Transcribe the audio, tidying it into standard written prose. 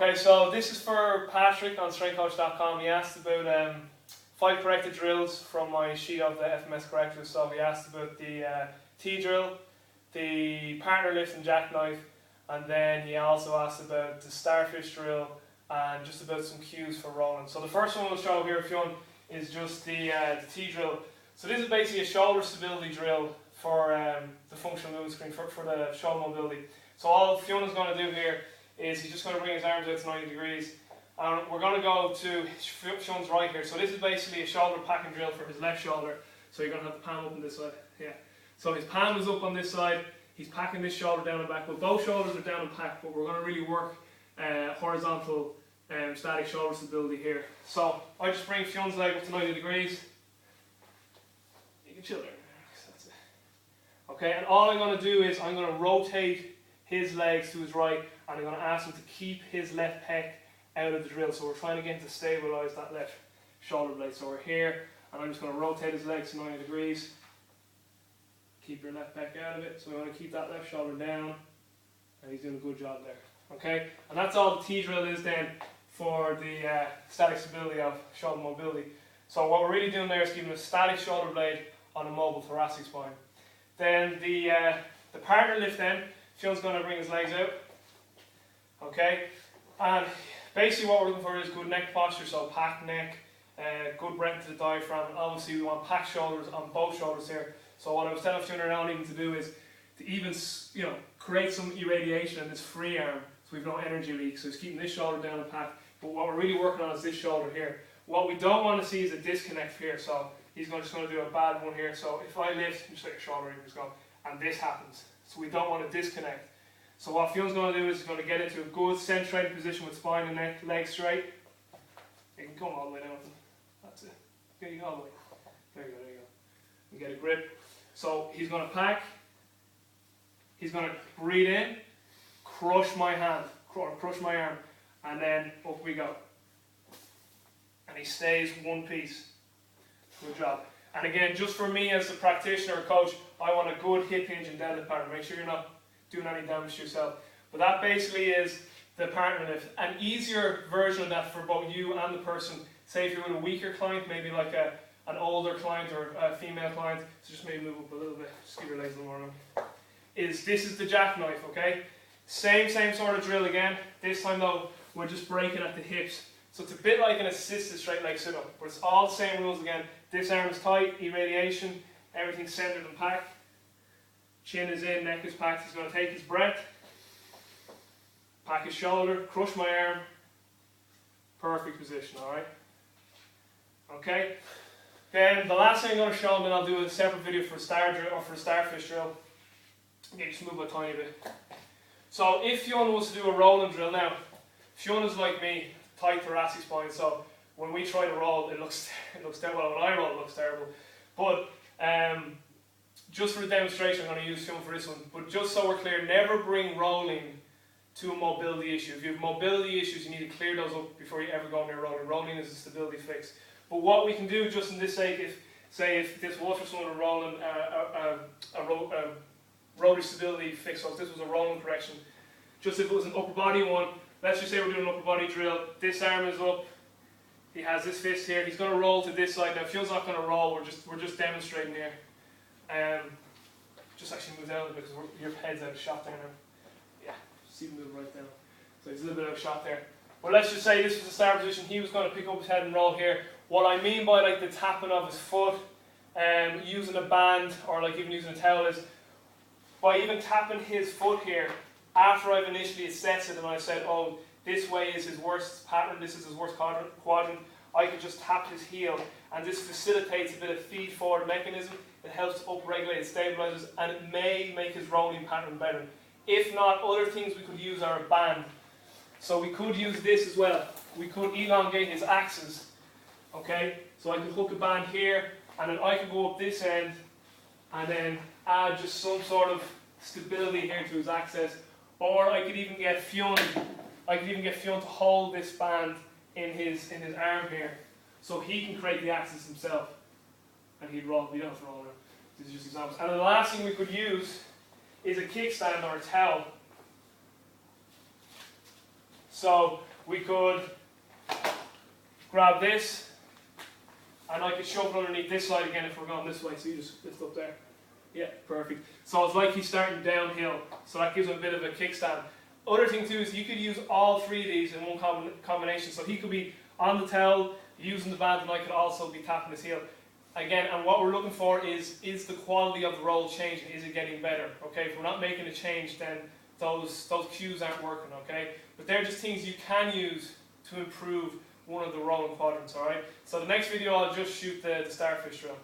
Okay, so this is for Patrick on strengthcoach.com. He asked about 5 corrected drills from my sheet of the FMS correctors. So he asked about the T drill, the partner lift and jackknife, and then he also asked about the starfish drill and just about some cues for rolling. So the first one we'll show here, Fionn, is just the T drill. So this is basically a shoulder stability drill for the functional movement screen, for the shoulder mobility. So all Fionn is going to do here is he's just going to bring his arms out to 90 degrees. And we're going to go to Fionn's right here. So this is basically a shoulder packing drill for his left shoulder. So you're going to have the palm up on this side. Yeah. So his palm is up on this side. He's packing this shoulder down and back. Well, both shoulders are down and packed, but we're going to really work horizontal static shoulder stability here. So I just bring Fionn's leg up to 90 degrees. You can chill there. That's it. Okay, and all I'm going to do is I'm going to rotate his legs to his right, and I'm going to ask him to keep his left pec out of the drill. So we're trying to get him to stabilise that left shoulder blade. So we're here, and I'm just going to rotate his legs to 90 degrees. Keep your left pec out of it. So we want to keep that left shoulder down, and he's doing a good job there. Okay, and that's all the T drill is then for the static stability of shoulder mobility. So what we're really doing there is giving a static shoulder blade on a mobile thoracic spine. Then the partner lift then, Fionn's going to bring his legs out. Okay, and basically what we're looking for is good neck posture, so packed neck, good breadth to the diaphragm, and obviously we want packed shoulders on both shoulders here. So what I was telling Fionn now needing to do is to even, create some irradiation in this free arm, so we've no energy leak. So he's keeping this shoulder down and packed, but what we're really working on is this shoulder here. What we don't want to see is a disconnect here, so he's just going to do a bad one here. So if I lift, just like a shoulder, just go, and this happens. So we don't want to disconnect. So what Fionn's going to do is he's going to get into a good centrated position with spine and neck, legs straight. You can come all the way down. That's it. Okay, you go all the way. There you go, there you go. You get a grip. So he's going to pack. He's going to breathe in, crush my hand, crush my arm, and then up we go. And he stays one piece. Good job. And again, just for me as a practitioner or coach, I want a good hip hinge and deadlift pattern. Make sure you're not doing any damage to yourself. But that basically is the partner lift. An easier version of that for both you and the person. Say if you're with a weaker client, maybe like an older client or a female client, so just maybe move up a little bit, just give your legs a little more room. This is the jackknife, okay? Same sort of drill again. This time though, we're just breaking at the hips. So it's a bit like an assisted straight leg sit-up, but it's all the same rules again. This arm is tight, irradiation, everything's centered and packed. Chin is in, neck is packed. He's going to take his breath, pack his shoulder, crush my arm. Perfect position, alright? Okay? Then the last thing I'm going to show him, and I'll do a separate video for a star drill or for a starfish drill. Okay, just move a tiny bit. So if Fionn was to do a rolling drill now, Fionn is like me, tight thoracic spine, so when we try to roll, it looks terrible. Well, when I roll, it looks terrible. But just for the demonstration, I'm going to use Fionn for this one. But just so we're clear, never bring rolling to a mobility issue. If you have mobility issues, you need to clear those up before you ever go near rolling. Rolling is a stability fix. But what we can do, just in this sake, if this was for someone rolling a rotary stability fix, so if this was a rolling correction, just if it was an upper body one, let's just say we're doing an upper body drill, this arm is up, he has this fist here, he's going to roll to this side. Now Fionn's not going to roll, we're just demonstrating here. Just actually move down a bit because your head's out of shot there now. Yeah, just even move right down. So he's a little bit out of shot there. But let's just say this was the start position, he was going to pick up his head and roll here. What I mean by like the tapping of his foot, using a band or like even using a towel is by even tapping his foot here after I've initially assessed it and I said, oh, this way is his worst pattern, this is his worst quadrant, I can just tap his heel, and this facilitates a bit of feed forward mechanism. It helps upregulate, it stabilizes, and it may make his rolling pattern better. If not, other things we could use are a band. So we could use this as well. We could elongate his axis. Okay, so I could hook a band here, and then I could go up this end, and then add just some sort of stability here to his axis, or I could even get Fionn. To hold this band in his arm here, so he can create the axis himself, and he'd roll. We don't have to roll now. These are just examples. And the last thing we could use is a kickstand or a towel. So we could grab this, and I could shove it underneath this side again if we're going this way. So you just lift up there. Yeah, perfect. So it's like he's starting downhill. So that gives him a bit of a kickstand. Other thing too is you could use all three of these in one combination. So he could be on the towel, using the band, and I could also be tapping his heel. Again, and what we're looking for is the quality of the roll changing? Is it getting better? Okay, if we're not making a change, then those cues aren't working, okay? But they're just things you can use to improve one of the rolling quadrants, alright? So the next video I'll just shoot the starfish drill.